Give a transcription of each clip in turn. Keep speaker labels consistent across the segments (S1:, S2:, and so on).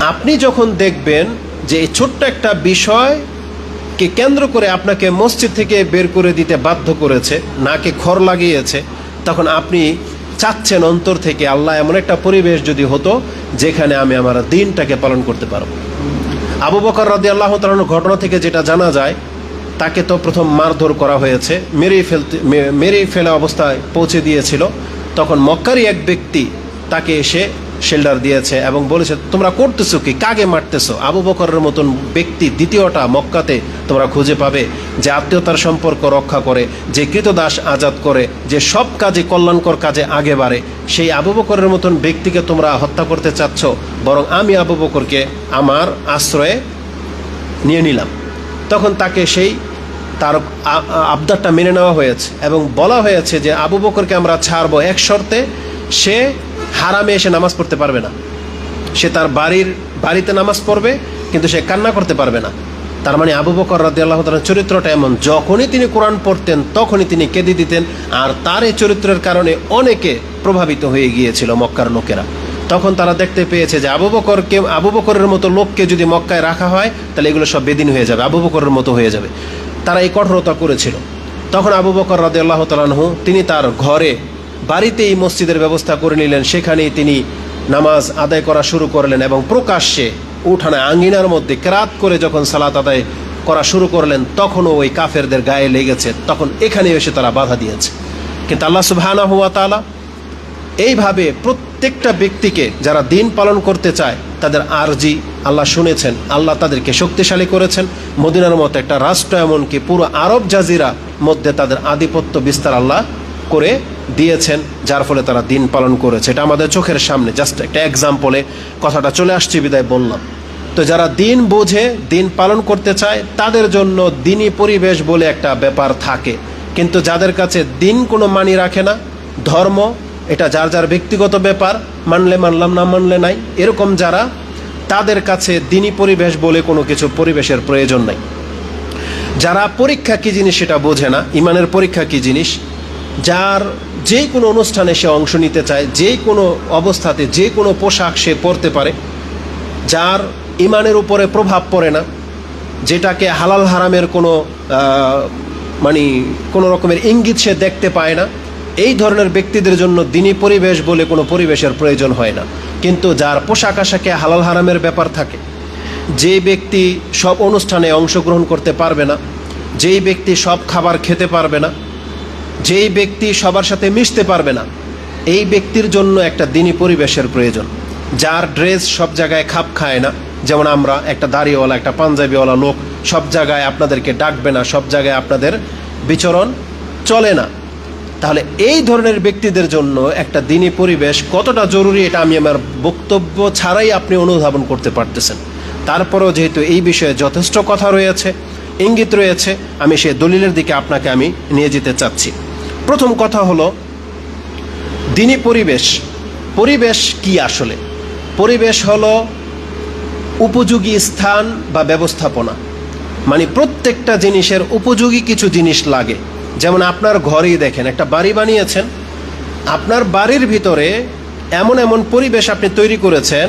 S1: আপনি যখন দেখবেন যে এই ছোট্ট একটা বিষয়কে কেন্দ্র করে আপনাকে মসজিদ থেকে বের করে দিতে বাধ্য করেছে, নাকে খড় লাগিয়েছে, তখন আপনি চাচ্ছেন অন্তর থেকে, আল্লাহ এমন একটা পরিবেশ যদি হতো যেখানে আমি আমার দিনটাকে পালন করতে পারব। আবু বকর রাদিয়াল্লাহু তাআলার ঘটনা থেকে যেটা জানা যায়, তাকে তো প্রথম মারধর করা হয়েছে, মেরে ফেলা অবস্থায় পৌঁছে দিয়েছিল। তখন মক্কারই এক ব্যক্তি তাকে এসে শেল্টার দিয়েছে এবং বলেছে, তোমরা করতেছো কি, কাকে মারতেছো? আবু বকরের মতন ব্যক্তি দ্বিতীয়টা মক্কাতে তোমরা খুঁজে পাবে, যে আত্মীয়তার সম্পর্ক রক্ষা করে, যে কৃতদাস আজাদ করে, যে সব কাজে কল্যাণকর কাজে আগে বাড়ে, সেই আবু বকরের মতন ব্যক্তিকে তোমরা হত্যা করতে চাচ্ছ। বরং আমি আবু বকরকে আমার আশ্রয়ে নিয়ে নিলাম। তখন তাকে সেই তার আবদারটা মেনে নেওয়া হয়েছে এবং বলা হয়েছে যে আবু বকরকে আমরা ছাড়বো এক শর্তে, সে হারামে এসে নামাজ পড়তে পারবে না। সে তার বাড়িতে নামাজ পড়বে, কিন্তু সে কান্না করতে পারবে না। তার মানে আবু বকর রাদিয়াল্লাহু তাআলার চরিত্রটা এমন, যখনই তিনি কোরআন পড়তেন তখনই তিনি কেঁদে দিতেন। আর তার এই চরিত্রের কারণে অনেকে প্রভাবিত হয়ে গিয়েছিল মক্কার লোকেরা। তখন তারা দেখতে পেয়েছে যে আবু বকরের মতো লোককে যদি মক্কায় রাখা হয় তাহলে এগুলো সব বেদিন হয়ে যাবে, আবু বকরের মতো হয়ে যাবে। তারা এই কঠোরতা করেছিল। তখন আবু বকর রাদিয়াল্লাহু তাআলা আনহু তিনি তার বাড়িতেই মসজিদের ব্যবস্থা করে নিলেন। সেখানেই তিনি নামাজ আদায় করা শুরু করলেন এবং প্রকাশ্যে উঠানে আঙ্গিনার মধ্যে কেরাত করে যখন সালাত আদায় করা শুরু করলেন, তখনও ওই কাফেরদের গায়ে লেগেছে। তখন এখানে এসে তারা বাধা দিয়েছে। কিন্তু আল্লাহ সুবহানাহু ওয়া তাআলা এইভাবে প্রত্যেকটা ব্যক্তিকে যারা দিন পালন করতে চায় তাদের আরজি আল্লাহ শুনেছেন। আল্লাহ তাদেরকে শক্তিশালী করেছেন। মদিনার মতো একটা রাষ্ট্র, এমনকি পুরো আরব জাজিরা মধ্যে তাদের আধিপত্য বিস্তার আল্লাহ করে দিয়েছেন, যার ফলে তারা দিন পালন করেছে। এটা আমাদের চোখের সামনে, জাস্ট একটা এক্সাম্পলে কথাটা চলে আসছে বিদায় বললাম। তো যারা দিন বোঝে, দিন পালন করতে চায়, তাদের জন্য দিনই পরিবেশ বলে একটা ব্যাপার থাকে। কিন্তু যাদের কাছে দিন কোনো মানি রাখে না, ধর্ম এটা যার যার ব্যক্তিগত ব্যাপার, মানলে মানলাম, না মানলে নাই, এরকম যারা, তাদের কাছে দিনই পরিবেশ বলে কোনো কিছু পরিবেশের প্রয়োজন নাই। যারা পরীক্ষা কী জিনিস সেটা বোঝে না, ইমানের পরীক্ষা কী জিনিস, যার যে কোনো অনুষ্ঠানে সে অংশ নিতে চায়, যে কোনো অবস্থাতে যে কোনো পোশাক সে পরতে পারে, যার ইমানের উপরে প্রভাব পড়ে না, যেটাকে হালাল হারামের কোনো কোনো রকমের ইঙ্গিত সে দেখতে পায় না, এই ধরনের ব্যক্তিদের জন্য দিনী পরিবেশ বলে কোনো পরিবেশের প্রয়োজন হয় না। কিন্তু যার পোশাক আশাকে হালাল হারামের ব্যাপার থাকে, যে ব্যক্তি সব অনুষ্ঠানে অংশগ্রহণ করতে পারবে না, যেই ব্যক্তি সব খাবার খেতে পারবে না, যেই ব্যক্তি সবার সাথে মিশতে পারবে না, এই ব্যক্তির জন্য একটা দিনী পরিবেশের প্রয়োজন। যার ড্রেস সব জায়গায় খাপ খায় না, যেমন আমরা, একটা দাড়িওয়ালা, একটা পাঞ্জাবিওয়ালা লোক সব জায়গায় আপনাদেরকে ডাকবে না, সব জায়গায় আপনাদের বিচরণ চলে না, তাহলে এই ধরনের ব্যক্তিদের জন্য একটা দিনী পরিবেশ কতটা জরুরি এটা আমি আমার বক্তব্য ছাড়াই আপনি অনুধাবন করতে পারতেছেন। তারপরেও যেহেতু এই বিষয়ে যথেষ্ট কথা রয়েছে, ইঙ্গিত রয়েছে, আমি সেই দলিলের দিকে আপনাকে আমি নিয়ে যেতে চাচ্ছি। প্রথম কথা হলো দিনী পরিবেশ কি আসলে? পরিবেশ হলো উপযোগী স্থান বা ব্যবস্থাপনা। মানে প্রত্যেকটা জিনিসের উপযোগী কিছু জিনিস লাগে। যেমন আপনার ঘরেই দেখেন, একটা বাড়ি বানিয়েছেন, আপনার বাড়ির ভিতরে এমন এমন পরিবেশ আপনি তৈরি করেছেন,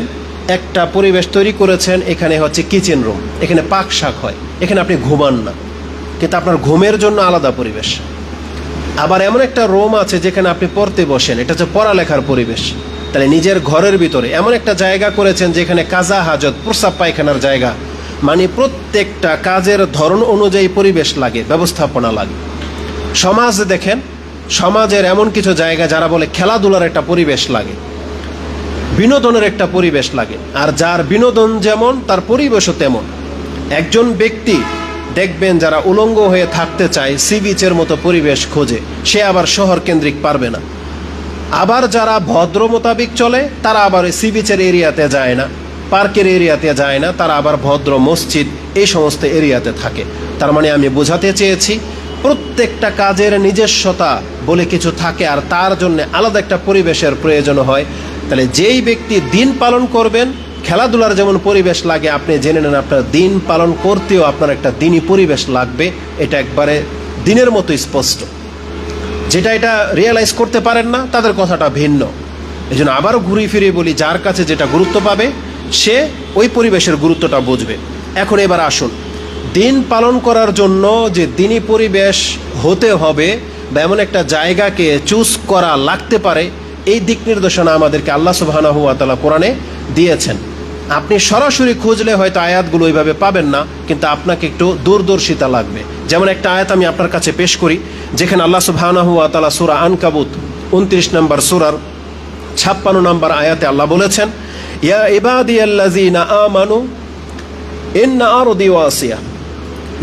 S1: একটা পরিবেশ তৈরি করেছেন, এখানে হচ্ছে কিচেন রুম, এখানে পাক শাক হয়, এখানে আপনি ঘুমান না, কিন্তু আপনার ঘুমের জন্য আলাদা পরিবেশ। আবার এমন একটা রুম আছে যেখানে আপনি পড়তে বসেন, এটা হচ্ছে পড়ালেখার পরিবেশ। তাহলে নিজের ঘরের ভিতরে এমন একটা জায়গা করেছেন যেখানে কাজা হাজত, প্রস্রাব পায়খানার জায়গা, মানে প্রত্যেকটা কাজের ধরন অনুযায়ী পরিবেশ লাগে, ব্যবস্থাপনা লাগে। সমাজ দেখেন, সমাজের এমন কিছু জায়গা যারা বলে খেলাধুলার একটা পরিবেশ লাগে, বিনোদনের একটা পরিবেশ লাগে, আর যার বিনোদন যেমন তার পরিবেশও তেমন। একজন ব্যক্তি দেখবেন যারা উলঙ্গ হয়ে থাকতে চায়, সি বিচের মতো পরিবেশ খোঁজে, সে আবার শহর কেন্দ্রিক পারবে না। আবার যারা ভদ্র মোতাবিক চলে তারা আবার সি বিচের এরিয়াতে যায় না, পার্কের এরিয়াতে যায় না, তারা আবার ভদ্র মসজিদ এই সমস্ত এরিয়াতে থাকে। তার মানে আমি বোঝাতে চেয়েছি, প্রত্যেকটা কাজের নিজস্বতা বলে কিছু থাকে, আর তার জন্য আলাদা একটা পরিবেশের প্রয়োজন হয়। তাহলে যেই ব্যক্তি দিন পালন করবেন, খেলাধুলার যেমন পরিবেশ লাগে, আপনি জেনে নেন আপনার দিন পালন করতেও আপনার একটা দিনই পরিবেশ লাগবে। এটা একবারে দিনের মতো স্পষ্ট। যেটা এটা রিয়েলাইজ করতে পারেন না তাদের কথাটা ভিন্ন। এই জন্য আবারও ঘুরিয়ে ফিরিয়ে বলি, যার কাছে যেটা গুরুত্ব পাবে সে ওই পরিবেশের গুরুত্বটা বুঝবে। এখন এবার আসুন, দিন পালন করার জন্য যে দিনই পরিবেশ হতে হবে বা এমন একটা জায়গাকে চুজ করা লাগতে পারে, এই দিক নির্দেশনা আমাদেরকে আল্লাহ সুবহানাহু ওয়া তাআলা কোরআনে দিয়েছেন। আপনি সরাসরি খুঁজলে হয়তো আয়াতগুলো ওইভাবে পাবেন না, কিন্তু আপনাকে একটু দূরদর্শিতা লাগবে। যেমন একটা আয়াত আমি আপনার কাছে পেশ করি, যেখানে আল্লাহ সুবহানাহু ওয়া তাআলা সূরা আনকাবুত 29 নম্বর সূরার 56 নম্বর আয়াতে আল্লাহ বলেছেন, ইয়া ইবাদিয়াল্লাযীনা আমানু ইন্না আরদি ওয়াসিয়া,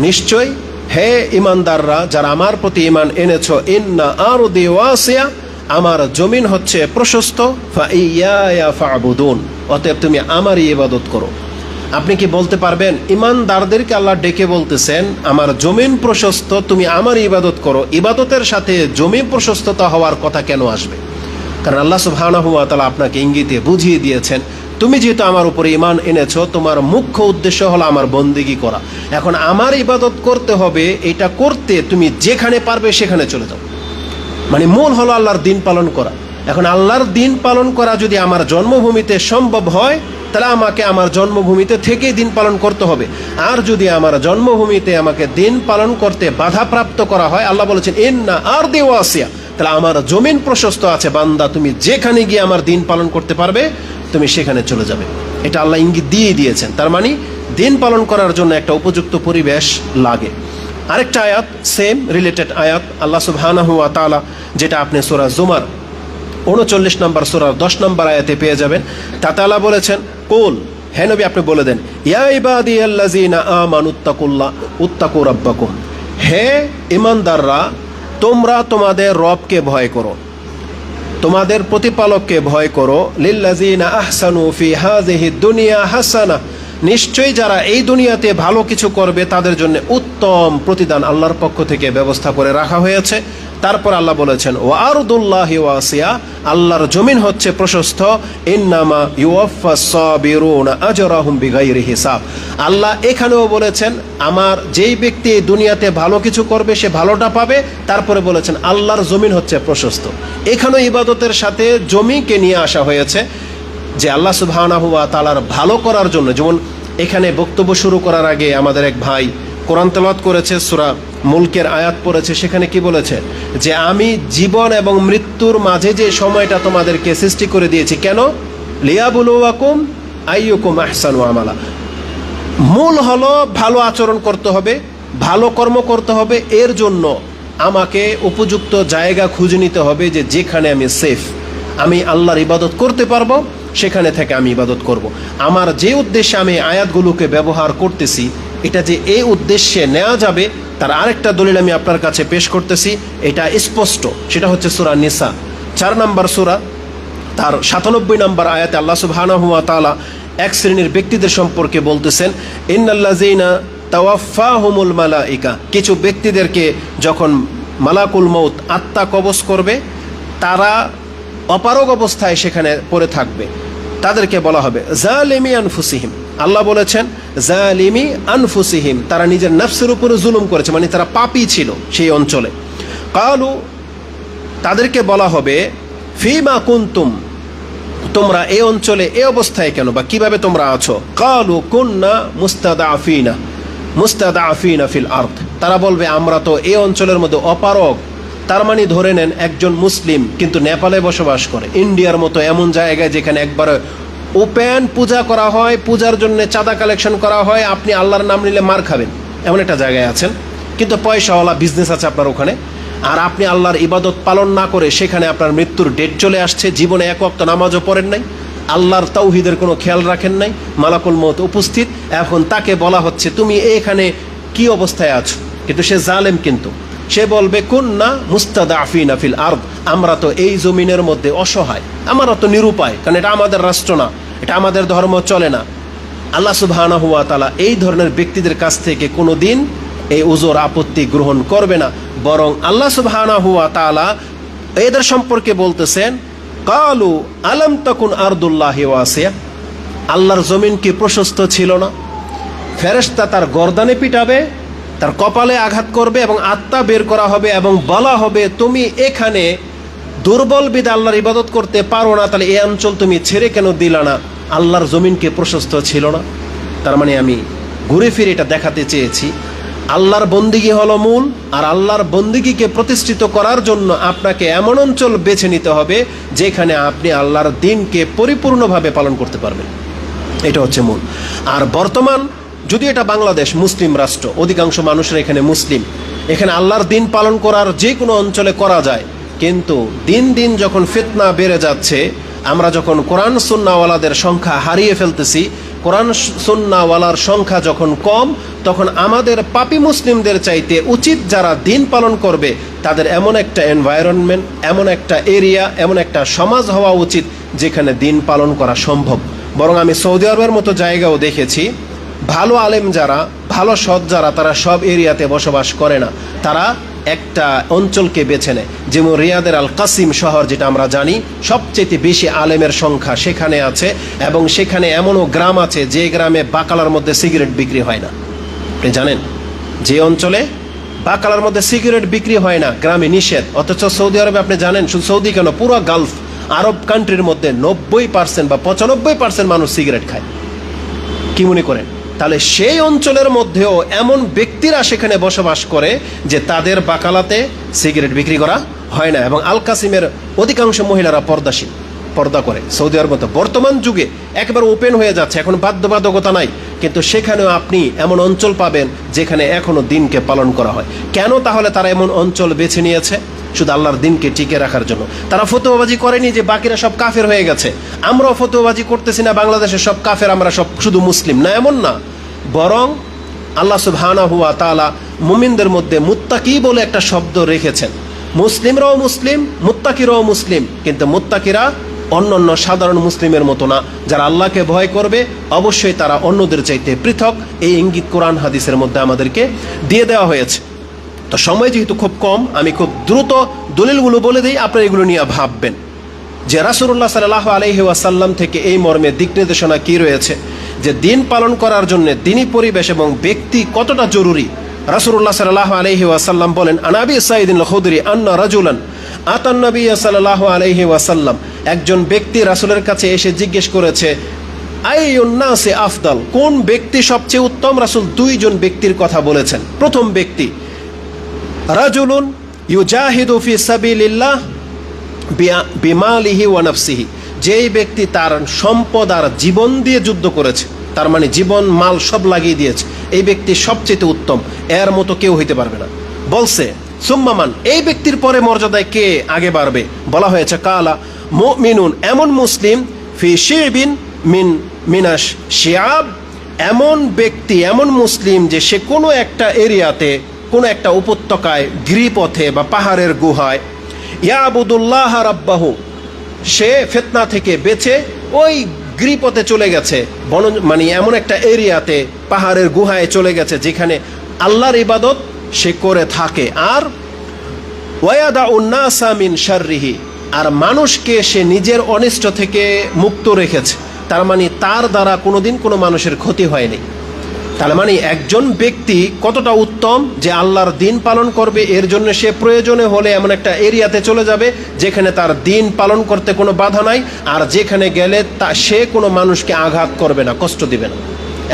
S1: নিশ্চয় হে ইমানদাররা যারা আমার প্রতি ঈমান এনেছো, ইন্না আরদি ওয়াসিয়া, আমার জমিন হচ্ছে প্রশস্ত, ফাইয়ায়া ফা'বুদুন, অতএব তুমি আমারই ইবাদত করো। আপনি কি বলতে পারবেন ইমানদারদেরকে আল্লাহ ডেকে বলতেছেন আমার জমিন প্রশস্ত, তুমি আমারই ইবাদত করো, ইবাদতের সাথে জমিন প্রশস্ততা হওয়ার কথা কেন আসবে? কারণ আল্লাহ সুবহানাহু ওয়া তাআলা আপনাকে ইঙ্গিতে বুঝিয়ে দিয়েছেন, তুমি যেহেতু আমার উপরে ঈমান এনেছো, তোমার মুখ্য উদ্দেশ্য হলো আমার বন্দেগী করা। এখন আমার ইবাদত করতে হবে, এটা করতে তুমি যেখানে পারবে সেখানে চলে যাও। মানে মূল হলো আল্লাহর দিন পালন করা। এখন আল্লাহর দিন পালন করা যদি আমার জন্মভূমিতে সম্ভব হয়, তাহলে আমাকে আমার জন্মভূমিতে থেকেই দিন পালন করতে হবে। আর যদি আমার জন্মভূমিতে আমাকে দিন পালন করতে বাধাপ্রাপ্ত করা হয়, আল্লাহ বলেছেন ইন্না আরদি ওয়াসিয়া, তাহলে আমার জমিন প্রশস্ত আছে, বান্দা তুমি যেখানে গিয়ে আমার দিন পালন করতে পারবে তুমি সেখানে চলে যাবে। এটা আল্লাহ ইঙ্গিত দিয়ে দিয়েছেন। তার মানে দিন পালন করার জন্য একটা উপযুক্ত পরিবেশ লাগে। আরেকটা আয়াত, সেম রিলেটেড আয়াত, আল্লাহ সুবহানাহু ওয়া তাআলা, যেটা আপনি সূরা জুমার 39 নম্বর সূরার 10 নম্বর আয়াতে পেয়ে যাবেন। তাতে আল্লাহ বলেছেন, কুল, হে নবী আপনি বলে দেন, ইয়া ইবাদিয়াল্লাযীনা আমানুত্তাকুল্লাহ উত্তাকু রাব্বাকুম, হে ঈমানদাররা তোমরা তোমাদের রবকে ভয় করো, তোমাদের প্রতিপালককে ভয় করো। লিল্লাযীনা আহসানু ফি হাযিহিদ দুনিয়া হাসানা, নিশ্চয়ই যারা এই দুনিয়াতে ভালো কিছু করবে তাদের জন্য উত্তম প্রতিদান আল্লাহর পক্ষ থেকে ব্যবস্থা করে রাখা হয়েছে। তারপর আল্লাহ বলেছেন ওয়া আরদুল্লাহি ওয়াসিয়া, আল্লাহর জমিন হচ্ছে প্রশস্ত। ইন্নামা ইউওয়াফাস সাবিরুনা আজরাহুম বিগাইরি হিসাব, আল্লাহ এখানেও বলেছেন আমার যেই ব্যক্তি এই দুনিয়াতে ভালো কিছু করবে সে ভালোটা পাবে। তারপরে বলেছেন আল্লাহর জমিন হচ্ছে প্রশস্ত। এখানেও ইবাদতের সাথে জমিকে নিয়ে আসা হয়েছে, যে আল্লাহ সুবহানাহু ওয়া তাআলার ভালো করার জন্য। যেমন এখানে বক্তব্য শুরু করার আগে আমাদের এক ভাই কোরআন তেলাওয়াত করেছে, সূরা মুলকের আয়াত পড়েছে, সেখানে কি বলেছে যে আমি জীবন এবং মৃত্যুর মাঝে যে সময়টা তোমাদেরকে সৃষ্টি করে দিয়েছি, কেন? লিয়াবলুয়াকুম আইয়ুকুম আহসানু আমালা। মূল হলো ভালো আচরণ করতে হবে, ভালো কর্ম করতে হবে। এর জন্য আমাকে উপযুক্ত জায়গা খুঁজে নিতে হবে, যে যেখানে আমি সেফ, আমি আল্লাহর ইবাদত করতে পারবো, সেখানে থেকে আমি ইবাদত করব। আমার যে উদ্দেশ্যে আমি আয়াতগুলোকে ব্যবহার করতেছি, এটা যে এই উদ্দেশ্যে নেওয়া যাবে তার আরেকটা দলিল আমি আপনার কাছে পেশ করতেছি। এটা স্পষ্ট, সেটা হচ্ছে সূরা নিসা 4 নম্বর সূরা, তার 97 নম্বর আয়াতে আল্লাহ সুবহানাহু ওয়া তাআলা এক শ্রেণীর ব্যক্তিদের সম্পর্কে বলতেছেন, ইন্নাল্লাযীনা তাওয়াফাহুমুল মালাইকা, কিছু ব্যক্তিদেরকে যখন মালাকুল মউত আত্মা কবজ করবে, তারা অপারগ অবস্থায় সেখানে পড়ে থাকবে, তাদেরকে বলা হবে জালিমি আনফুসিহিম। আল্লাহ বলেছেন জালিমি আনফুসিহিম, তারা নিজের নফসের উপরে জুলুম করেছে, মানে তারা পাপী ছিল সেই অঞ্চলে। কালু, তাদেরকে বলা হবে ফিমা কুনতুম, তোমরা এই অঞ্চলে এই অবস্থায় কেন বা কিভাবে তোমরা আছো? কালু কুন্না মুস্তাদাফিনা ফিল আরদ, তারা বলবে আমরা তো এই অঞ্চলের মধ্যে অপারগ। তার মানে ধরে নেন একজন মুসলিম কিন্তু নেপালে বসবাস করে, ইন্ডিয়ার মতো এমন জায়গায় যেখানে একবার ওপেন পূজা করা হয়, পূজার জন্য চাঁদা কালেকশন করা হয়, আপনি আল্লাহর নাম নিলে মার খাবেন, এমন একটা জায়গায় আছেন, কিন্তু পয়সাওয়ালা বিজনেস আছে আপনার ওখানে, আর আপনি আল্লাহর ইবাদত পালন না করে সেখানে আপনার মৃত্যুর ডেট চলে আসছে, জীবনে এক ওয়াক্ত নামাজও পড়েন নাই, আল্লাহর তাওহীদের কোনো খেয়াল রাখেন নাই, মালাকুল মউত উপস্থিত, এখন তাকে বলা হচ্ছে তুমি এখানে কি অবস্থায় আছো? কিন্তু সে জালেম, কিন্তু সে বলবে কুন্না মুস্তাদাফিনা ফিল আরদ, আমরা তো এই জমিনের মধ্যে অসহায়, আমরা তো নিরুপায়, কারণ এটা আমাদের রাষ্ট্র না, এটা আমাদের ধর্ম চলে না। আল্লাহ সুবহানাহু ওয়া তাআলা এই ধরনের ব্যক্তিদের কাছ থেকে কোনোদিন এই উজর আপত্তি গ্রহণ করবে না, বরং আল্লাহ সুবহানাহু ওয়া তাআলা এদের সম্পর্কে বলতেছেন কালু আলাম তাকুন আরদুল্লাহি ওয়াসিয়া, আল্লাহর জমিন কি প্রশস্ত ছিল না? ফেরেশতা তার গর্দানে পিটাবে, তার কপালে আঘাত করবে এবং আত্মা বের করা হবে এবং বলা হবে তুমি এখানে দুর্বল বিদে আল্লাহর ইবাদত করতে পারো না, তাহলে এই অঞ্চল তুমি ছেড়ে কেন দিলা না? আল্লাহর জমিনকে প্রশস্ত ছিল না? তার মানে আমি ঘুরে ফিরে এটা দেখাতে চেয়েছি, আল্লাহর বন্দিগি হলো মূল, আর আল্লাহর বন্দিগিকে প্রতিষ্ঠিত করার জন্য আপনাকে এমন অঞ্চল বেছে নিতে হবে যেখানে আপনি আল্লাহর দিনকে পরিপূর্ণভাবে পালন করতে পারবেন। এটা হচ্ছে মূল। আর বর্তমান যদি এটা বাংলাদেশ মুসলিম রাষ্ট্র, অধিকাংশ মানুষের এখানে মুসলিম, এখানে আল্লাহর দিন পালন করার যে কোনো অঞ্চলে করা যায়, কিন্তু দিন দিন যখন ফিতনা বেড়ে যাচ্ছে, আমরা যখন কোরআন সুন্নাওয়ালাদের সংখ্যা হারিয়ে ফেলতেছি, কোরআন সুন্নাওয়ালার সংখ্যা যখন কম, তখন আমাদের পাপী মুসলিমদের চাইতে উচিত যারা দিন পালন করবে তাদের এমন একটা এনভায়রনমেন্ট, এমন একটা এরিয়া, এমন একটা সমাজ হওয়া উচিত যেখানে দিন পালন করা সম্ভব। বরং আমি সৌদি আরবের মতো জায়গাও দেখেছি, ভালো আলেম যারা, ভালো সৎ যারা, তারা সব এরিয়াতে বসবাস করে না, তারা একটা অঞ্চলকে বেছে নেয়। যেমন রিয়াদের আল কাসিম শহর, যেটা আমরা জানি সবচেয়ে বেশি আলেমের সংখ্যা সেখানে আছে, এবং সেখানে এমনও গ্রাম আছে যে গ্রামে বাকালার মধ্যে সিগারেট বিক্রি হয় না। আপনি জানেন যে অঞ্চলে বাকালার মধ্যে সিগারেট বিক্রি হয় না, গ্রামে নিষেধ, অথচ সৌদি আরবে আপনি জানেন, শুধু সৌদি কেন, পুরো গালফ আরব কান্ট্রির মধ্যে 90% বা 95% মানুষ সিগারেট খায়। কি মনে করেন? তাহলে সেই অঞ্চলের মধ্যেও এমন ব্যক্তিরা সেখানে বসবাস করে যে তাদের বাকালাতে সিগারেট বিক্রি করা হয় না, এবং আল কাসিমের অধিকাংশ মহিলারা পর্দাশীল, পর্দা করে। সৌদি আরব মতো বর্তমান যুগে একেবারে ওপেন হয়ে যাচ্ছে, এখন বাধ্যবাধকতা নাই, কিন্তু সেখানেও আপনি এমন অঞ্চল পাবেন যেখানে এখনো দিনকে পালন করা হয়। কেন তাহলে তারা এমন অঞ্চল বেছে নিয়েছে? শুধু আল্লাহর দিনকে টিকে রাখার জন্য। তারা ফতোয়াবাজি করেনি যে বাকিরা সব কাফের হয়ে গেছে, আমরাও ফতোয়াবাজি করতেছি না বাংলাদেশের সব কাফের, আমরা সব শুধু মুসলিম না, এমন না। বরং আল্লাহ সুবহানাহু ওয়া তাআলা মুমিনদের মধ্যে মুত্তাকি বলে একটা শব্দ রেখেছেন। মুসলিমরাও মুসলিম, মুত্তাকিরাও মুসলিম, কিন্তু মুত্তাকিরা অন্যান্য সাধারণ মুসলিমের মতো না। যারা আল্লাহকে ভয় করবে অবশ্যই তারা অন্যদের চাইতে পৃথক। এই ইঙ্গিত কোরআন হাদিসের মধ্যে আমাদেরকে দিয়ে দেওয়া হয়েছে। তো সময় যেহেতু খুব কম, আমি খুব দ্রুত দলিলগুলো বলে দিই, আপনারা এগুলো নিয়ে ভাববেন যে রাসূলুল্লাহ সাল্লাল্লাহু আলাইহি ওয়াসাল্লাম থেকে এই মর্মে দিক নির্দেশনা কি রয়েছে, যে দিন পালন করার জন্য দিনী পরিবেশ এবং ব্যক্তি কতটা জরুরি। রাসূলুল্লাহ সাল্লাল্লাহু আলাইহি ওয়াসাল্লাম বলেন, আনাবি সাঈদ আল খুদরি আন্না রাজুলান আতান নবী সাল্লাল্লাহু আলাইহি ওয়াসাল্লাম, একজন ব্যক্তি রাসূলের কাছে এসে জিজ্ঞেস করেছে, আইয়ুন নাসি আফদাল, কোন ব্যক্তি সবচেয়ে উত্তম? রাসূল দুইজন ব্যক্তির কথা বলেছেন। প্রথম ব্যক্তি রাজুলুন ইউজাহিদু ফি সাবিলিল্লাহ বিমালিহি ওয়া নাফসিহি, যেই ব্যক্তি তার সম্পদ আর জীবন দিয়ে যুদ্ধ করেছে, তার মানে জীবন মাল সব লাগিয়ে দিয়েছে, এই ব্যক্তি সবচেয়ে উত্তম, এর মতো কেউ হইতে পারবে না। বলছে সুম্মামান, এই ব্যক্তির পরে মর্যাদায় কে আগে বাড়বে? বলা হয়েছে কালা মুমিনুন, এমন মুসলিম ফি শিবিন মিন মিনাশ শিয়াব, এমন ব্যক্তি, এমন মুসলিম যে সে কোনো একটা এরিয়াতে, কোনো একটা উপত্যকায়, গিরিপথে বা পাহাড়ের গুহায়, ইয়াবুদুল্লাহ রাব্বাহু, সে ফিতনা থেকে বেঁচে ওই গিরিপথে চলে গেছে, মানে এমন একটা এরিয়াতে, পাহাড়ের গুহায় চলে গেছে যেখানে আল্লাহর ইবাদত সে করে থাকে। আর ওয়ায়াদাউন নাসা মিন শাররিহি, আর মানুষকে সে নিজের অনিষ্ট থেকে মুক্ত রেখেছে, তার মানে তার দ্বারা কোনোদিন কোনো মানুষের ক্ষতি হয়নি। তার মানে একজন ব্যক্তি কতটা উত্তম যে আল্লাহর দিন পালন করবে, এর জন্য সে প্রয়োজনে হলে এমন একটা এরিয়াতে চলে যাবে যেখানে তার দিন পালন করতে কোনো বাধা নাই, আর যেখানে গেলে সে কোনো মানুষকে আঘাত করবে না, কষ্ট দিবে না,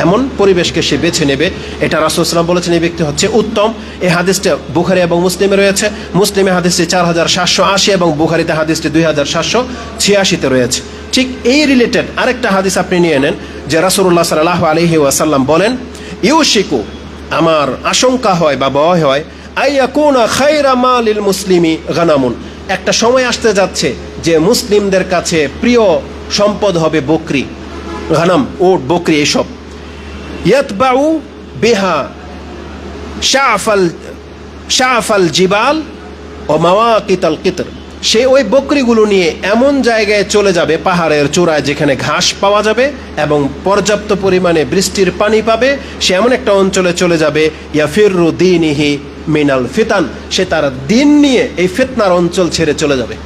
S1: এমন পরিবেশকে সে বেছে নেবে। এটা রাসূল সাল্লাল্লাহু আলাইহি ওয়াসাল্লাম বলেছেন এই ব্যক্তি হচ্ছে উত্তম। এই হাদিসটা বুখারী এবং মুসলিমে রয়েছে। মুসলিমে হাদিসটি 4780 এবং বুখারীতে হাদিসটি 2786-তে রয়েছে। ঠিক এই রিলেটেড আরেকটা হাদিস আপনি নিয়ে নেন, যে রাসূলুল্লাহ সাল্লাল্লাহু আলাইহি ওয়াসাল্লাম বলেন, ইউশিকু, আমার আশঙ্কা হয় বা ভয় হয়, আইয়াকুনা খায়রা মালিল মুসলিমি গানামুন, একটা সময় আসতে যাচ্ছে যে মুসলিমদের কাছে প্রিয় সম্পদ হবে বকরি, গানাম, উট, বকরি, এসব। ইয়াতবাউ বিহা শাফাল জিবাল ও মাওয়াকিতাল কিতর, সে ওই বকরিগুলো নিয়ে এমন জায়গায় চলে যাবে, পাহাড়ের চূড়ায় যেখানে ঘাস পাওয়া যাবে এবং পর্যাপ্ত পরিমাণে বৃষ্টির পানি পাবে, সে এমন একটা অঞ্চলে চলে যাবে, ইয়াফিরু দীনিহি মিনাল ফিতান, সে তার দিন নিয়ে এই ফিতনার অঞ্চল ছেড়ে চলে যাবে।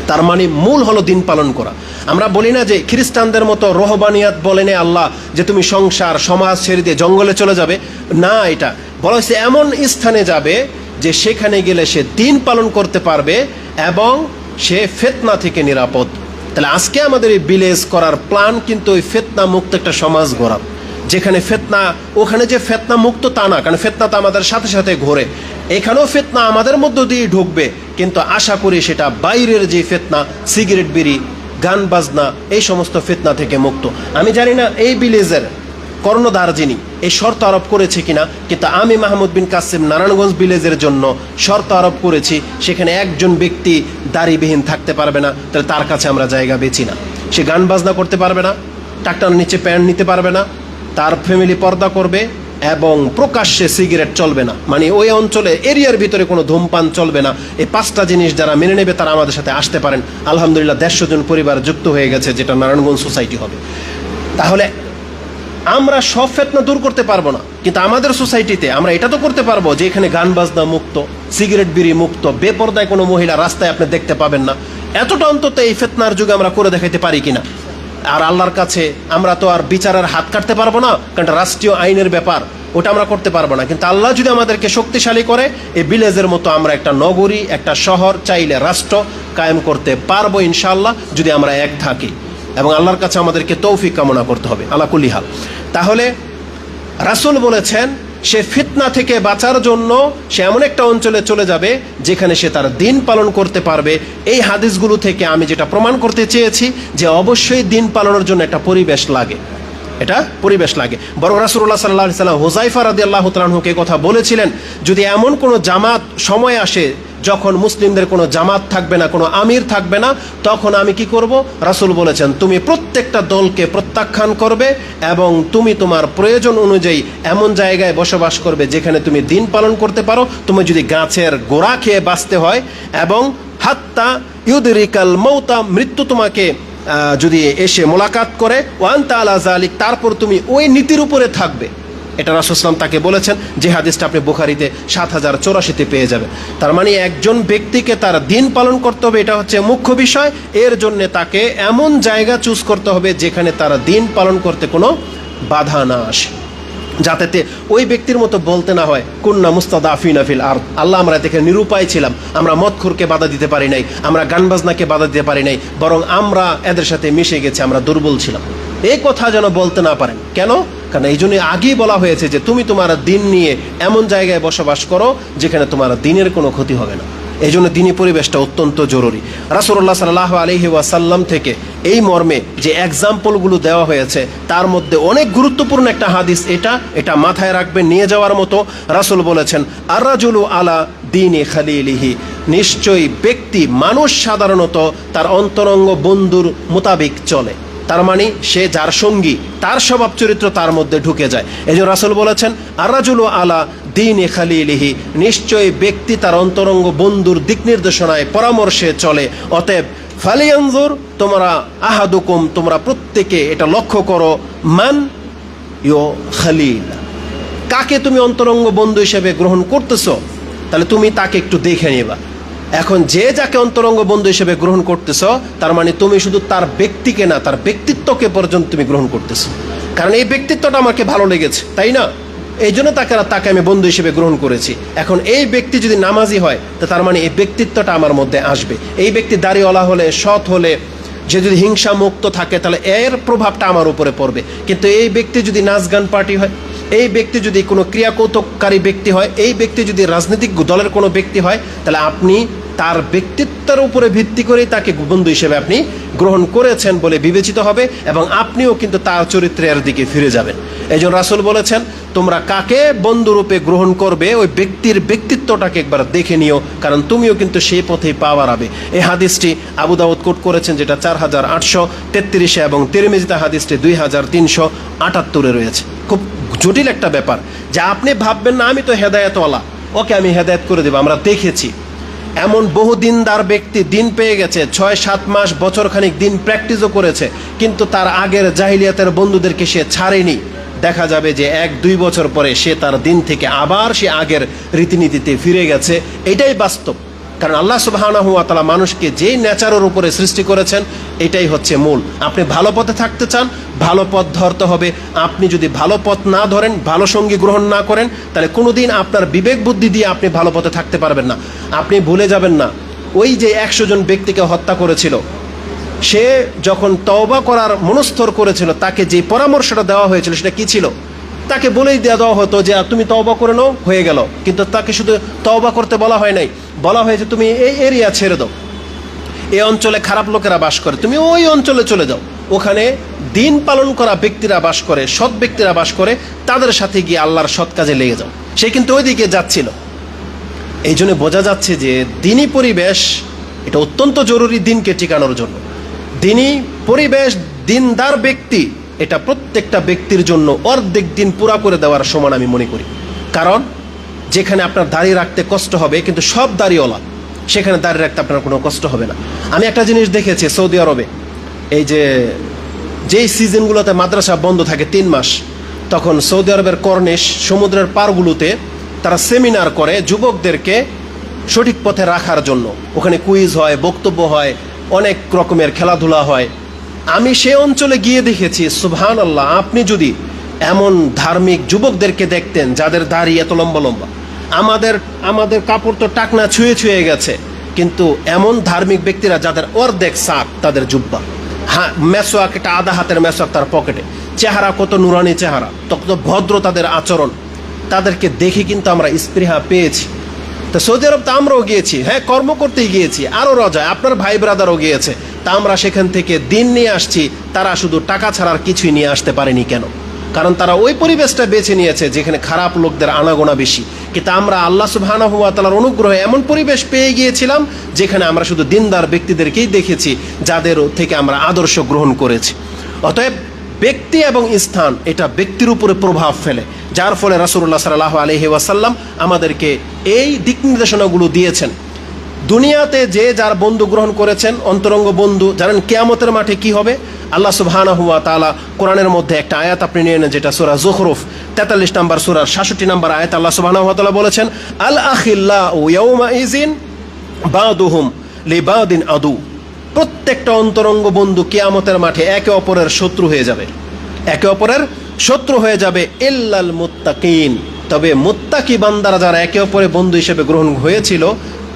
S1: তার মানে মূল হলো দিন পালন করা। আমরা বলি না যে খ্রিস্টানদের মতো রহবানিয়াত বলেন আল্লাহ যে তুমি সংসার সমাজ ছেড়ে দিয়ে জঙ্গলে চলে যাবে, না, এটা বলা হয়েছে এমন স্থানে যাবে যে সেখানে গেলে সে দিন পালন করতে পারবে এবং সে ফিতনা থেকে নিরাপদ। তাহলে আজকে আমাদের এই ভিলেজ করার প্ল্যান কিন্তু ওই ফিতনা মুক্ত একটা সমাজ গড়া, যেখানে ফিতনা, ওখানে যে ফিতনা মুক্ত তা না, কারণ ফিতনা তো আমাদের সাথে সাথে ঘোরে, এখানেও ফিতনা আমাদের মধ্য দিয়ে ঢুকবে, কিন্তু আশা করি সেটা বাইরের যে ফিতনা, সিগারেট বিড়ি, গান বাজনা, এই সমস্ত ফিতনা থেকে মুক্ত। আমি জানি না এই ভিলেজের কর্ণধার যিনি এই শর্ত আরোপ করেছে কিনা, কিন্তু আমি মাহমুদ বিন কাসিম নারায়ণগঞ্জ ভিলেজের জন্য শর্ত আরোপ করেছি, সেখানে একজন ব্যক্তি দাড়িবিহীন থাকতে পারবে না, তাহলে তার কাছে আমরা জায়গা বেচি না। সে গান বাজনা করতে পারবে না, টাকটার নিচে প্যান্ট নিতে পারবে না, তার ফ্যামিলি পর্দা করবে, এবং প্রকাশ্যে সিগারেট চলবে না, মানে ওই অঞ্চলে এরিয়ার ভিতরে কোনো ধূমপান চলবে না। এই 5টা জিনিস যারা মেনে নেবে তারা আমাদের সাথে আসতে পারেন। আলহামদুলিল্লাহ 150 জন পরিবার যুক্ত হয়ে গেছে, যেটা নারায়ণগঞ্জ সোসাইটি হবে। তাহলে আমরা সব ফিতনা দূর করতে পারবো না, কিন্তু আমাদের সোসাইটিতে আমরা এটা তো করতে পারবো যে এখানে গান বাজনা মুক্ত, সিগারেট বিড়ি মুক্ত, বেপরদায় কোনো মহিলা রাস্তায় আপনি দেখতে পাবেন না। এতটা অন্তত এই ফিতনার যুগে আমরা করে দেখাইতে পারি কিনা। আর আল্লাহর কাছে আমরা তো আর বিচারের হাত কাটতে পারবো না, কারণ রাষ্ট্রীয় আইনের ব্যাপার, ওটা আমরা করতে পারবো না। কিন্তু আল্লাহ যদি আমাদেরকে শক্তিশালী করে, এই ভিলেজের মতো আমরা একটা নগরী, একটা শহর, চাইলে রাষ্ট্র কায়েম করতে পারবো ইনশাআল্লাহ, যদি আমরা এক থাকি, এবং আল্লাহর কাছে আমাদেরকে তৌফিক কামনা করতে হবে আলা কুল্লি হাল। তাহলে রাসূল বলেছেন সে ফিতনা থেকে বাঁচার জন্য সে এমন একটা অঞ্চলে চলে যাবে যেখানে সে তার দিন পালন করতে পারবে। এই হাদিসগুলো থেকে আমি যেটা প্রমাণ করতে চেয়েছি যে অবশ্যই দিন পালনের জন্য একটা পরিবেশ লাগে, এটা পরিবেশ লাগে। বরং রাসূলুল্লাহ সাল্লাল্লাহু আলাইহি ওয়াসাল্লাম হুযায়ফা রাদিয়াল্লাহু তাআলা আনহুকে কথা বলেছিলেন, যদি এমন কোনো জামাত সময় আসে যখন মুসলিমদের কোনো জামাত থাকবে না, কোনো আমির থাকবে না, তখন আমি কি করব? রাসূল বলেছেন তুমি প্রত্যেকটা দলকে প্রত্যাখ্যান করবে এবং তুমি তোমার প্রয়োজন অনুযায়ী এমন জায়গায় বসবাস করবে যেখানে তুমি দিন পালন করতে পারো। তুমি যদি গাছের গোড়া খেয়ে বাঁচতে হয়, এবং হাত্তা ইউদরিকাল মৌতা, মৃত্যু তোমাকে যদি এসে মোলাকাত করে, ওয়ান তাআলা যালিক, তারপর তুমি ওই নীতির উপরে থাকবে। এটা রাসূল সাল্লাল্লাহু আলাইহি ওয়াসাল্লাম তাকে বলেছেন, যে হাদিসটা আপনি বুখারীতে 7084-তে পেয়ে যাবেন। তার মানে একজন ব্যক্তিকে তার দিন পালন করতে হবে, এটা হচ্ছে মুখ্য বিষয়। এর জন্য তাকে এমন জায়গা চুজ করতে হবে যেখানে তার দিন পালন করতে কোনো বাধা না আসে, যাতে ওই ব্যক্তির মতো বলতে না হয় কুন্না মুস্তাদাফিনা ফিল আরদ, আল্লাহ আমরা থেকে নিরুপায় ছিলাম, আমরা মদখোরকে বাধা দিতে পারি নাই, আমরা গান বাজনাকে বাধা দিতে পারি নাই, বরং আমরা এদের সাথে মিশে গেছি, আমরা দুর্বল ছিলাম। এই কথা যেন বলতে না পারেন। কেন? কারণ এই জন্য আগেই বলা হয়েছে যে তুমি তোমার দিন নিয়ে এমন জায়গায় বসবাস করো যেখানে তোমার দিনের কোনো ক্ষতি হবে না। এই জন্য দিনী পরিবেশটা অত্যন্ত জরুরি। রাসূলুল্লাহ সাল্লাল্লাহু আলাইহি ওয়াসাল্লাম থেকে এই মর্মে যে এক্সাম্পলগুলো দেওয়া হয়েছে তার মধ্যে অনেক গুরুত্বপূর্ণ একটা হাদিস এটা মাথায় রাখবেন, নিয়ে যাওয়ার মতো। রাসূল বলেছেন আর রাজুলু আলা দীনি খালিলিহি, নিশ্চয়ই ব্যক্তি, মানুষ সাধারণত তার অন্তরঙ্গ বন্ধুর মোতাবেক চলে। তার মানে সে যার সঙ্গী তার স্বভাব চরিত্র তার মধ্যে ঢুকে যায়। এই যে রাসূল বলেছেন আর রাজুলু আলা দীনি খালিলিহি, নিশ্চয়ই ব্যক্তি তার অন্তরঙ্গ বন্ধুর দিক নির্দেশনায় পরামর্শে চলে। অতএব ফালিয়ানজুর, তোমরা আহাদুকুম, তোমরা প্রত্যেকে এটা লক্ষ্য করো, মান ইউ খালিল, কাকে তুমি অন্তরঙ্গ বন্ধু হিসেবে গ্রহণ করতেছো, তাহলে তুমি তাকে একটু দেখে নিবা। এখন যে যাকে অন্তরঙ্গ বন্ধু হিসেবে গ্রহণ করতেছ, তার মানে তুমি শুধু তার ব্যক্তিকে না, তার ব্যক্তিত্বকে পর্যন্ত তুমি গ্রহণ করতেছো। কারণ এই ব্যক্তিত্বটা আমাকে ভালো লেগেছে, তাই না? এই জন্য তাকে আমি বন্ধু হিসেবে গ্রহণ করেছি। এখন এই ব্যক্তি যদি নামাজি হয়, তো তার মানে এই ব্যক্তিত্বটা আমার মধ্যে আসবে। এই ব্যক্তি দাড়িওয়ালা হলে, সৎ হলে, যে যদি হিংসা মুক্ত থাকে, তাহলে এর প্রভাবটা আমার উপরে পড়বে। কিন্তু এই ব্যক্তি যদি নাচ গান পার্টি হয়, এই ব্যক্তি যদি কোনো ক্রিয়াকৌতুককারী ব্যক্তি হয়, এই ব্যক্তি যদি রাজনৈতিক দলের কোনো ব্যক্তি হয়, তাহলে আপনি তার ব্যক্তিত্বের উপরে ভিত্তি করেই তাকে বন্ধু হিসেবে আপনি গ্রহণ করেছেন বলে বিবেচিত হবে, এবং আপনিও কিন্তু তার চরিত্রের দিকে ফিরে যাবেন। এই জন্য রাসূল বলেছেন তোমরা কাকে বন্ধুরূপে গ্রহণ করবে ওই ব্যক্তির ব্যক্তিত্বটাকে একবার দেখে নিও, কারণ তুমিও কিন্তু সেই পথেই পাওয়ার হবে। এই হাদিসটি আবু দাউদ কোট করেছেন, যেটা 4833 এবং তিরমিজিতে হাদিসটি 2378 রয়েছে। খুব জটিল একটা ব্যাপার, যা আপনি ভাববেন না আমি তো হেদায়েতওয়ালা, ওকে আমি হেদায়েত করে দেব। আমরা দেখেছি এমন বহু দিনদার ব্যক্তি দিন পেয়ে গেছে, 6-7 মাস, বছরখানিক দিন প্র্যাকটিসও করেছে, কিন্তু তার আগের জাহিলিয়াতের বন্ধুদেরকে সে ছাড়েনি। দেখা যাবে যে 1-2 বছর পরে সে তার দিন থেকে আবার সে আগের রীতিনীতিতে ফিরে গেছে। এটাই বাস্তব, কারণ আল্লাহ সুবহানাহু ওয়া তাআলা মানুষকে যেই নেচারের উপরে সৃষ্টি করেছেন এটাই হচ্ছে মূল। আপনি ভালো পথে থাকতে চান, ভালো পথ ধরতে হবে। আপনি যদি ভালো পথ না ধরেন, ভালো সঙ্গী গ্রহণ না করেন, তাহলে কোনোদিন আপনার বিবেক বুদ্ধি দিয়ে আপনি ভালো পথে থাকতে পারবেন না। আপনি ভুলে যাবেন না, ওই যে 100 জন ব্যক্তিকে হত্যা করেছিল সে যখন তওবা করার মনস্থর করেছিল, তাকে যে পরামর্শটা দেওয়া হয়েছিল সেটা কি ছিল? তাকে বলেই দেওয়া হতো যে তুমি তওবা করে নাও, হয়ে গেল। কিন্তু তাকে শুধু তওবা করতে বলা হয় নাই, বলা হয়েছে তুমি এই এরিয়া ছেড়ে দাও, এই অঞ্চলে খারাপ লোকেরা বাস করে, তুমি ওই অঞ্চলে চলে যাও, ওখানে দিন পালন করা ব্যক্তিরা বাস করে, সৎ ব্যক্তিরা বাস করে, তাদের সাথে গিয়ে আল্লাহর সৎ কাজে লেগে যাও। সে কিন্তু ওইদিকে যাচ্ছিল। এই জন্য বোঝা যাচ্ছে যে দিনী পরিবেশ এটা অত্যন্ত জরুরি দিনকে টিকানোর জন্য। দিনী পরিবেশ, দিনদার ব্যক্তি, এটা প্রত্যেকটা ব্যক্তির জন্য অর্ধেক দিন পুরা করে দেওয়ার সমান আমি মনে করি। কারণ যেখানে আপনার দাড়ি রাখতে কষ্ট হবে, কিন্তু সব দাড়িওয়ালা, সেখানে দাড়ি রাখতে আপনার কোনো কষ্ট হবে না। আমি একটা জিনিস দেখেছি সৌদি আরবে, এই যেই সিজনগুলোতে মাদ্রাসা বন্ধ থাকে 3 মাস, তখন সৌদি আরবের কর্নিশ সমুদ্রের পাড়গুলোতে তারা সেমিনার করে যুবকদেরকে সঠিক পথে রাখার জন্য। ওখানে কুইজ হয়, বক্তব্য হয়, অনেক রকমের খেলাধুলা হয়। আমি সে অঞ্চলে গিয়ে দেখেছি, সুবহানাল্লাহ, আপনি যদি এমন ধার্মিক যুবকদেরকে দেখতেন যাদের দাড়ি এত লম্বা লম্বা, আমাদের কাপড় তো টাকনা ছুঁয়ে ছুঁয়ে গেছে, কিন্তু এমন ধার্মিক ব্যক্তিরা যাদের অর্ধেক সাক তাদের জুব্বা, হ্যাঁ, মেসোয়াক, একটা আধা হাতের মেসোয়াক তার পকেটে, চেহারা কত নুরানি চেহারা, কত ভদ্র তাদের আচরণ, তাদেরকে দেখে কিন্তু আমরা স্পৃহা পেয়েছি। তো সৌদি আরব তো আমরাও গিয়েছি, হ্যাঁ, কর্ম করতেই গিয়েছি, আরও রজায় আপনার ভাই ব্রাদারও গিয়েছে, তা আমরা সেখান থেকে দিন নিয়ে আসছি। তারা শুধু টাকা ছাড়ার কিছুই নিয়ে আসতে পারেনি। কেন? কারণ তারা ওই পরিবেশটা বেছে নিয়েছে যেখানে খারাপ লোকদের আনাগোনা বেশি। কিন্তু আমরা আল্লাহ সুবহানাহু ওয়া তাআলার অনুগ্রহে এমন পরিবেশ পেয়ে গিয়েছিলাম যেখানে আমরা শুধু দিনদার ব্যক্তিদেরকেই দেখেছি, যাদের থেকে আমরা আদর্শ গ্রহণ করেছি। অতএব ব্যক্তি এবং স্থান এটা ব্যক্তির উপরে প্রভাব ফেলে, যার ফলে রাসূলুল্লাহ সাল্লাল্লাহু আলাইহি ওয়াসাল্লাম আমাদেরকে এই দিক নির্দেশনাগুলো দিয়েছেন। দুনিয়াতে যে যার বন্ধু গ্রহণ করেছেন, অন্তরঙ্গ বন্ধু, জানেন কিয়ামতের মাঠে কি হবে? আল্লাহ সুবহানাহু ওয়া তাআলা কোরআনের মধ্যে একটা আয়াত আপনি নিয়ে নেন, যেটা সূরা যুখরুফ 43 নম্বর সূরার 66 নম্বর আয়াত। আল্লাহ সুবহানাহু ওয়া তাআলা বলেছেন, আল আখিল্লাউ ইয়াউমা ইযিন বাদুহুম লিবাদিন আদু। প্রত্যেকটা অন্তরঙ্গ বন্ধু কিয়ামতের মাঠে একে অপরের শত্রু হয়ে যাবে, একে অপরের শত্রু হয়ে যাবে, ইল্লাল মুত্তাকিন। তবে মুত্তাকি বান্দারা যারা একে অপরের বন্ধু হিসেবে গ্রহণ হয়েছিল,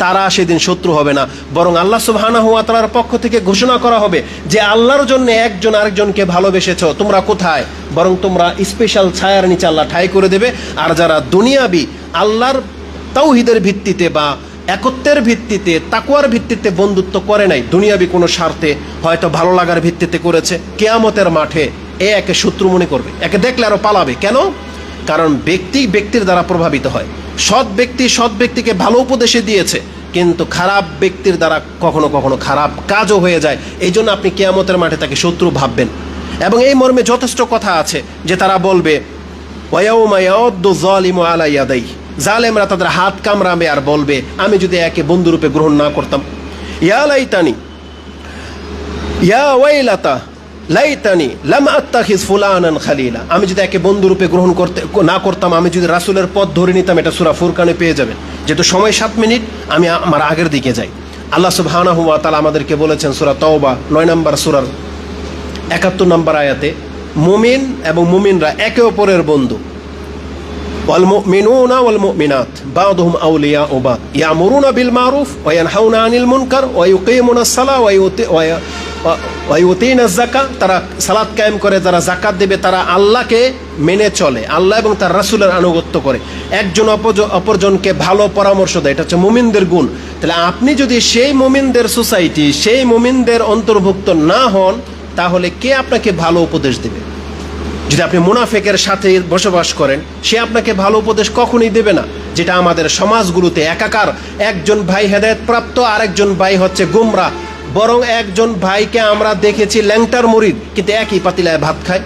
S1: তারা সেদিন শত্রু হবে না, বরং আল্লাহ সুবহানাহু ওয়া তাআলার পক্ষ থেকে ঘোষণা করা হবে যে আল্লাহর জন্য একজন আরেকজনকে ভালোবেসেছো, তোমরা কোথায়? বরং তোমরা স্পেশাল ছায়ার নিচে আল্লাহ ঠাঁই করে দেবে। আর যারা দুনিয়াবি আল্লাহর তাওহীদের ভিত্তিতে বা একত্বের ভিত্তিতে, তাকওয়ার ভিত্তিতে বন্ধুত্ব করে নাই, দুনিয়াবি কোনো স্বার্থে, হয়তো ভালো লাগার ভিত্তিতে করেছে, কিয়ামতের মাঠে একে শত্রু মনে করবে, একে দেখলে আরো পালাবে। কেন? কারণ ব্যক্তির দ্বারা প্রভাবিত হয়। সৎ ব্যক্তিকে ভালো উপদেশে দিয়েছে, কিন্তু খারাপ ব্যক্তির দ্বারা কখনো কখনো খারাপ কাজও হয়ে যায়। এই জন্য আপনি কিয়ামতের মাঠে তাকে শত্রু ভাববেন। এবং এই মর্মে যথেষ্ট কথা আছে যে তারা বলবে, ওয়ায়াউমা ইয়াউদ্দু যালিমু আলা ইয়াদাই, জালেমরা তাদের হাত কামড়াবে আর বলবে, আমি যদি একে বন্ধুরূপে গ্রহণ না করতাম, ইয়া লাইতানি ইয়া ওয়াইলাতা লাইতানি লাম আত্তাখিজ ফুলানান খালিলা, আমি যদি একে বন্ধুরূপে গ্রহণ না করতাম, আমি যদি রাসূলের পথ ধরে নিতাম। এটা সূরা ফুরকানে পেয়ে যাবেন। যেহেতু সময় 7 মিনিট, আমি আমার আগের দিকে যাই। আল্লাহ সুবহানাহু ওয়া তাআলা আমাদেরকে বলেছেন সূরা তাওবা 9 নম্বর সূরার 71 নম্বর আয়াতে, মুমিন এবং মুমিনরা একে অপরের বন্ধু। ওয়াল মুমিনুনা ওয়াল মুমিনাত বা'দুহুম আউলিয়াউ বা'দ ইয়ামুরুনা বিল মারুফ ওয়া ইয়ানহাউনা আনিল মুনকার ওয়া ইউকিমুনাস সালাহ ওয়া ইউতিনাজ যাকাত। তারা সালাত কায়েম করে, যারা যাকাত দেবে, তারা আল্লাহকে মেনে চলে, আল্লাহ এবং তার রাসূলের আনুগত্য করে, একজন অপরজনকে ভালো পরামর্শ দেয়। এটা হচ্ছে মুমিনদের গুণ। তাহলে আপনি যদি সেই মুমিনদের সোসাইটি, সেই মুমিনদের অন্তর্ভুক্ত না হন, তাহলে কে আপনাকে ভালো উপদেশ দেবে? যদি আপনি মুনাফিকের সাথে বসবাস করেন, সে আপনাকে ভালো উপদেশ কখনোই দেবে না। যেটা আমাদের সমাজগুলোতে একাকার, একজন ভাই হেদায়েত প্রাপ্ত, আরেকজন ভাই হচ্ছে গুমরা। বরং একজন ভাইকে আমরা দেখেছি ল্যাংটার মুরিদ, কিন্তু একই পাতিলায় ভাত খায়,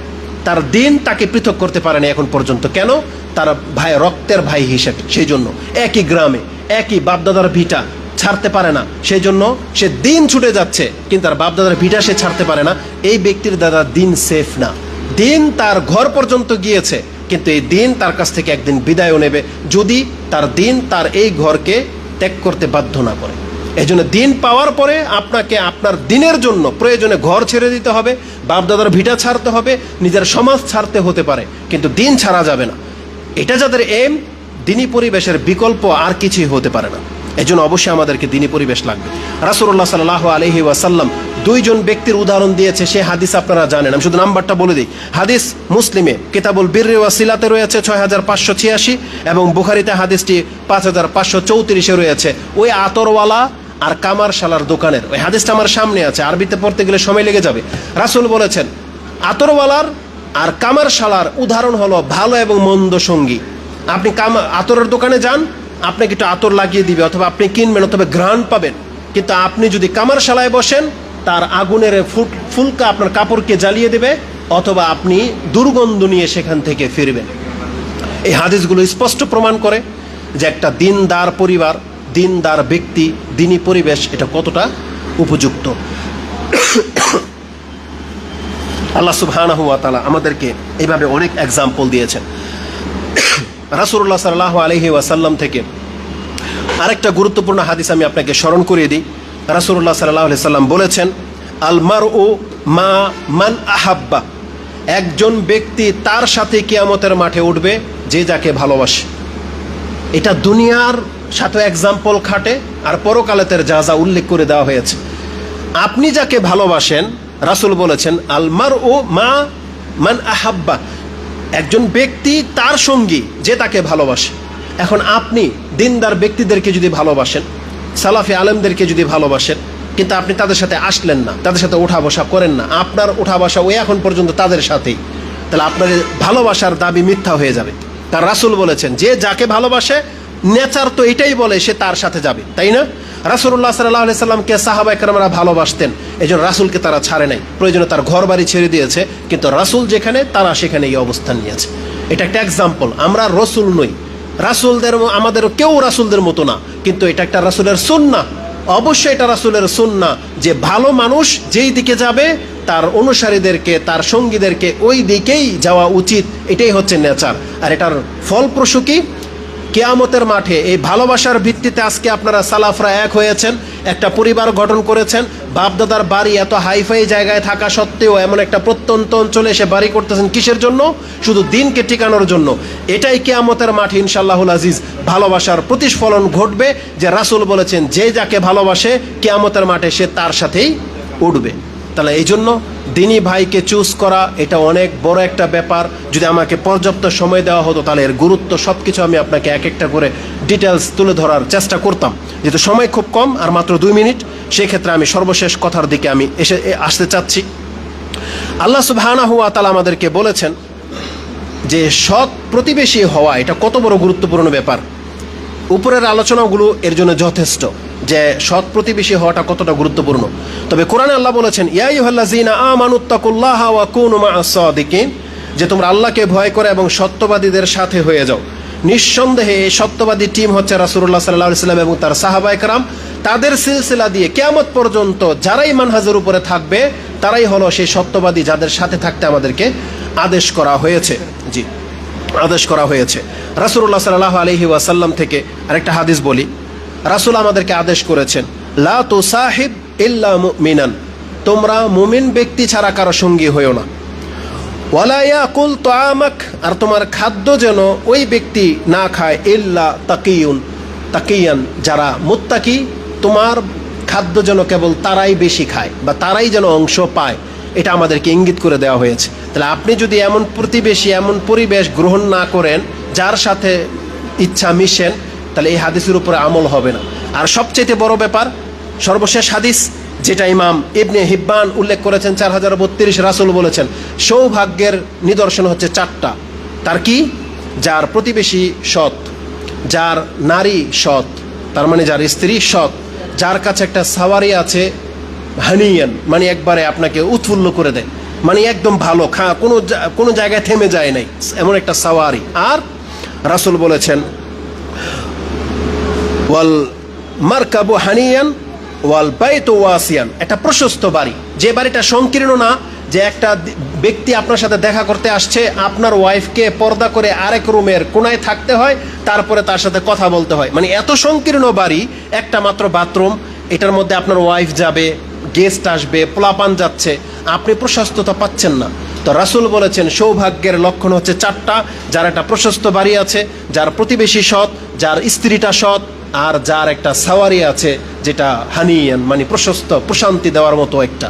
S1: তার দিন তাকে পৃথক করতে পারেনি এখন পর্যন্ত। কেন? তার ভাই, রক্তের ভাই হিসেবে। সেই জন্য একই গ্রামে, একই বাপদাদার ভিটা ছাড়তে পারে না, সেই জন্য সে দিন ছুটে যাচ্ছে, কিন্তু তার বাপদাদার ভিটা সে ছাড়তে পারে না। এই ব্যক্তির দ্বারা দিন সেফ না, দিন তার ঘর পর্যন্ত গিয়েছে, কিন্তু এই দিন তার কাছ থেকে একদিন বিদায়ও নেবে, যদি তার দিন তার এই ঘরকে ত্যাগ করতে বাধ্য না করে। এই জন্য দিন পাওয়ার পরে আপনাকে আপনার দিনের জন্য প্রয়োজনে ঘর ছেড়ে দিতে হবে, বাপদাদার ভিটা ছাড়তে হবে, নিজের সমাজ ছাড়তে হতে পারে, কিন্তু দিন ছাড়া যাবে না। এটা যাদের এম, দিনী পরিবেশের বিকল্প আর কিছুই হতে পারে না। এই জন্য অবশ্যই আমাদেরকে দিনী পরিবেশ লাগবে। রাসূলুল্লাহ সাল্লাল্লাহু আলাইহি ওয়াসাল্লাম দুইজন ব্যক্তির উদাহরণ দিয়েছে, সেই হাদিস আপনারা জানেন। আমি শুধু নাম্বারটা বলে দিই। হাদিস মুসলিমে কিতাবুল বিররি ওয়া সিলাতে রয়েছে 6586, এবং বুখারীতে হাদিসটি 5534 রয়েছে। ওই আতরওয়ালা আর কামারশালার দোকানের ওই হাদিসটা আমার সামনে আছে, আরবিতে পড়তে গেলে সময় লেগে যাবে। রাসূল বলেছেন আতরওয়ালার আর কামারশালার উদাহরণ হলো ভালো এবং মন্দ সঙ্গী। আপনি আতরের দোকানে যান, আপনাকে একটু আতর লাগিয়ে দিবে, অথবা আপনি কিনবেন, অথবা ঘ্রাণ পাবেন। কিন্তু আপনি যদি কামারশালায় বসেন, তার আগুনের ফুলকা আপনার কাপড়কে জ্বালিয়ে দেবে, অথবা আপনি দুর্গন্ধ নিয়ে সেখান থেকে ফিরবেন। এই হাদিসগুলো স্পষ্ট প্রমাণ করে যে একটা দিনদার পরিবার, দিনদার ব্যক্তি, দিনী পরিবেশ এটা কতটা উপযুক্ত। আল্লাহ সুবহানাহু ওয়া তাআলা আমাদেরকে এইভাবে অনেক এক্সাম্পল দিয়েছেন। রাসূলুল্লাহ সাল্লাল্লাহু আলাইহি ওয়াসাল্লাম থেকে আরেকটা গুরুত্বপূর্ণ হাদিস আমি আপনাকে স্মরণ করিয়ে দিই। রাসূলুল্লাহ সাল্লাল্লাহু আলাইহি সাল্লাম বলেছেন, আল মারউ মা মান আহাব্বা, একজন ব্যক্তি তার সাথে কিয়ামতের মাঠে উঠবে যে যাকে ভালোবাসে। এটা দুনিয়ার সাথে এক্সাম্পল খাটে, আর পরকালের যা যা উল্লেখ করে দেওয়া হয়েছে। আপনি যাকে ভালোবাসেন, রাসূল বলেছেন আল মারউ মা মান আহাব্বা, একজন ব্যক্তি তার সঙ্গী যে তাকে ভালোবাসে। এখন আপনি দিনদার ব্যক্তিদেরকে যদি ভালোবাসেন, সালাফি আলেমদেরকে যদি ভালোবাসেন, কিন্তু আপনি তাদের সাথে আসলেন না, তাদের সাথে ওঠা বসা করেন না, আপনার ওঠা বসা ওই এখন পর্যন্ত তাদের সাথেই, তাহলে আপনার ভালোবাসার দাবি মিথ্যা হয়ে যাবে। কারণ রাসূল বলেছেন যে যাকে ভালোবাসে, নেচার তো এটাই বলে সে তার সাথে যাবে, তাই না? রাসূলুল্লাহ সাল্লাল্লাহু আলাইহি সাল্লামকে সাহাবায়ে কেরামরা ভালোবাসতেন, এজন্য রাসূলকে তারা ছাড়ে নাই, প্রয়োজনে তার ঘর বাড়ি ছেড়ে দিয়েছে, কিন্তু রাসূল যেখানে তারা সেখানে এই অবস্থান নিয়েছে। এটা একটা এক্সাম্পল। আমরা রসুল নই, রাসূলদের আমাদের কেউ রাসূলদের মতো না, কিন্তু এটা একটা রাসূলের সুন্নাহ। অবশ্যই এটা রাসূলের সুন্নাহ যে ভালো মানুষ যেই দিকে যাবে তার অনুসারীদেরকে, তার সঙ্গীদেরকে ওই দিকেই যাওয়া উচিত। এটাই হচ্ছে নেচার। আর এটার ফলপ্রসূ কি? কিয়ামতের মাঠে এই ভালোবাসার ভিত্তিতে আজকে আপনারা সালাফরা এক হয়েছেন, একটা পরিবার গঠন করেছেন। বাপদাদার বাড়ি এত হাইফাই জায়গায় থাকা সত্ত্বেও এমন একটা প্রত্যন্ত অঞ্চলে এসে বাড়ি করতেছেন কিসের জন্য? শুধু দিনকে টিকানোর জন্য। এটাই কিয়ামতের মাঠে ইনশাআল্লাহুল আজিজ ভালোবাসার প্রতিফলন ঘটবে, যে রাসূল বলেছেন যে যাকে ভালোবাসে কিয়ামতের মাঠে সে তার সাথেই উঠবে। তাহলে এই জন্য দিনী ভাইকে চুজ করা এটা অনেক বড় একটা ব্যাপার। যদি আমাকে পর্যাপ্ত সময় দেওয়া হতো তাহলে এর গুরুত্ব সব কিছু আমি আপনাকে এক একটা করে ডিটেলস তুলে ধরার চেষ্টা করতাম। যেহেতু সময় খুব কম, আর মাত্র 2 মিনিট, সেই ক্ষেত্রে আমি সর্বশেষ কথার দিকে আমি আসতে চাচ্ছি। আল্লাহ সুবহানাহু ওয়া তাআলা আমাদেরকে বলেছেন যে সৎ প্রতিবেশী হওয়া এটা কত বড় গুরুত্বপূর্ণ ব্যাপার। উপরের আলোচনাগুলো এর জন্য যথেষ্ট যে সৎ প্রতিবেশী হওয়াটা কতটা গুরুত্বপূর্ণ। তবে কোরআনে আল্লাহ বলেছেন ইয়া আইয়ুহাল্লাযীনা আমানুত্তাকুল্লাহা ওয়া কুনু মা'আস সাদিকিন, যে তোমরা আল্লাহকে ভয় করো এবং সত্যবাদীদের সাথে হয়ে যাও। নিঃসন্দেহে এই সত্যবাদী টিম হচ্ছে রাসূলুল্লাহ সাল্লাল্লাহু আলাইহি ওয়াসাল্লাম এবং তার সাহাবায়ে কেরাম। তাদের সিলসিলা দিয়ে কিয়ামত পর্যন্ত যারাই মানহাজের উপরে থাকবে তারাই হলো সেই সত্যবাদী যাদের সাথে থাকতে আমাদেরকে আদেশ করা হয়েছে। জি, আদেশ করা হয়েছে। রাসূলুল্লাহ সাল্লাল্লাহু আলাইহি ওয়াসাল্লাম থেকে আরেকটা হাদিস বলি। রাসূল আমাদেরকে আদেশ করেছেন লা তুসাহিব ইল্লা মুমিনান, তোমরা মুমিন ব্যক্তি ছাড়া কারো সঙ্গী হইও না। ওয়ালা ইয়াকুল তাআমাক, আর তোমার খাদ্য যেন ওই ব্যক্তি না খায় ইল্লা তাকিয়ান, যারা মুত্তাকি, তোমার খাদ্য যেন কেবল তারাই বেশি খায় বা তারাই যেন অংশ পায়, এটা আমাদেরকে ইঙ্গিত করে দেওয়া হয়েছে। তাহলে আপনি যদি এমন প্রতিবেশী, এমন পরিবেশ গ্রহণ না করেন যার সাথে ইচ্ছা মিশেন, তাহলে এই হাদিসের উপরে আমল হবে না। আর সবচেয়ে বড় ব্যাপার, সর্বশেষ হাদিস যেটা ইমাম ইবনে হিব্বান উল্লেখ করেছেন 4032, রাসূল বলেছেন সৌভাগ্যের নিদর্শন হচ্ছে 4টা। তার কি? যার প্রতিবেশী সৎ, যার নারী সৎ, তার মানে যার স্ত্রী সৎ, যার কাছে একটা সাওয়ারি আছে হানিয়ান, মানে একবারে আপনাকে উৎফুল্ল করে দেয়, মানে একদম ভালো, কোনো জায়গায় থেমে যায় নাই, এমন একটা সাওয়ারি। আর রাসূল বলেছেন ওয়াল মারকাবু হানিয়ান ওয়াল বাইতু ওয়াসিয়ান, একটা প্রশস্ত বাড়ি, যে বাড়িটা সংকীর্ণ না, যে একটা ব্যক্তি আপনার সাথে দেখা করতে আসছে, আপনার ওয়াইফকে পর্দা করে আরেক রুমের কোনায় থাকতে হয়, তারপরে তার সাথে কথা বলতে হয়, মানে এত সংকীর্ণ বাড়ি, একটা মাত্র বাথরুম, এটার মধ্যে আপনার ওয়াইফ যাবে, গেস্ট আসবে, পোলাপান যাচ্ছে, আপনি প্রশস্ততা পাচ্ছেন না। তো রাসূল বলেছেন সৌভাগ্যের লক্ষণ হচ্ছে 4টা। যার একটা প্রশস্ত বাড়ি আছে, যার প্রতিবেশী সৎ, যার স্ত্রীটা সৎ, আর যার একটা সাওয়ারি আছে যেটা হানিয়ান মানে প্রশস্ত প্রশান্তি দেওয়ার মতো একটা।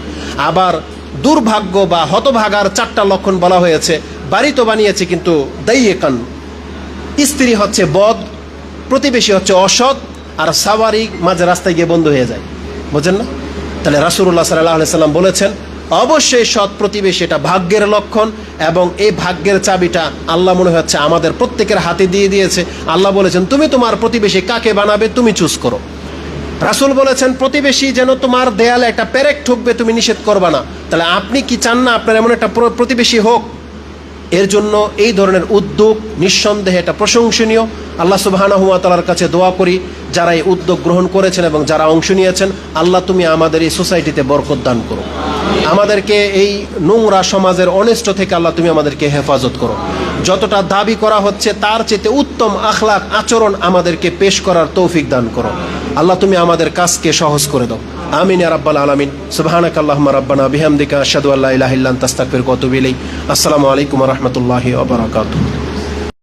S1: আবার দুর্ভাগ্য বা হতভাগার 4টা লক্ষণ বলা হয়েছে। বাড়ি তো বানিয়েছে কিন্তু দাইয়েকান, স্ত্রী হচ্ছে বদ, প্রতিবেশী হচ্ছে অসৎ, আর সাওয়ারি মাঝে রাস্তায় গিয়ে বন্ধ হয়ে যায়। বোঝেন না? তাহলে রাসূলুল্লাহ সাল্লাল্লাহু আলাইহি সাল্লাম বলেছেন অবশ্যই সৎ প্রতিবেশী এটা ভাগ্যের লক্ষণ, এবং এই ভাগ্যের চাবিটা আল্লাহ মনে হচ্ছে আমাদের প্রত্যেকের হাতে দিয়ে দিয়েছে। আল্লাহ বলেছেন তুমি তোমার প্রতিবেশী কাকে বানাবে তুমি চুজ করো। রাসূল বলেছেন প্রতিবেশী যেন তোমার দেয়ালে একটা পেরেক ঠুকবে তুমি নিষেধ করবা না। তাহলে আপনি কি চান না আপনার এমন একটা প্রতিবেশী হোক? এর জন্য এই ধরনের উদ্যোগ নিঃসন্দেহে এটা প্রশংসনীয়। আল্লাহ সুবহানাহু ওয়া তাআলার কাছে দোয়া করি যারা এই উদ্যোগ গ্রহণ করেছেন এবং যারা অংশ নিয়েছেন, আল্লাহ তুমি আমাদের এই সোসাইটিতে বরকত দান করো, আমাদেরকে এই নোংরা সমাজের অনিষ্ট থেকে আল্লাহ তুমি আমাদেরকে হেফাজত করো। যতটা দাবি করা হচ্ছে তার চেয়ে উত্তম আখলাক আচরণ আমাদেরকে পেশ করার তৌফিক দান করো। আল্লাহ তুমি আমাদের কাজকে সহজ করে দাও। আমিন ইয়া রাব্বাল আলামিন। সুবহানাকাল্লাহুম্মা রাব্বানা বিহামদিকা আশহাদু আল্লা ইলাহা ইল্লা আনতা আস্তাগফিরুকা ওয়া আতুবু ইলাইক। আসসালামু আলাইকুম ওয়া রাহমাতুল্লাহি ওয়া বারাকাতুহু।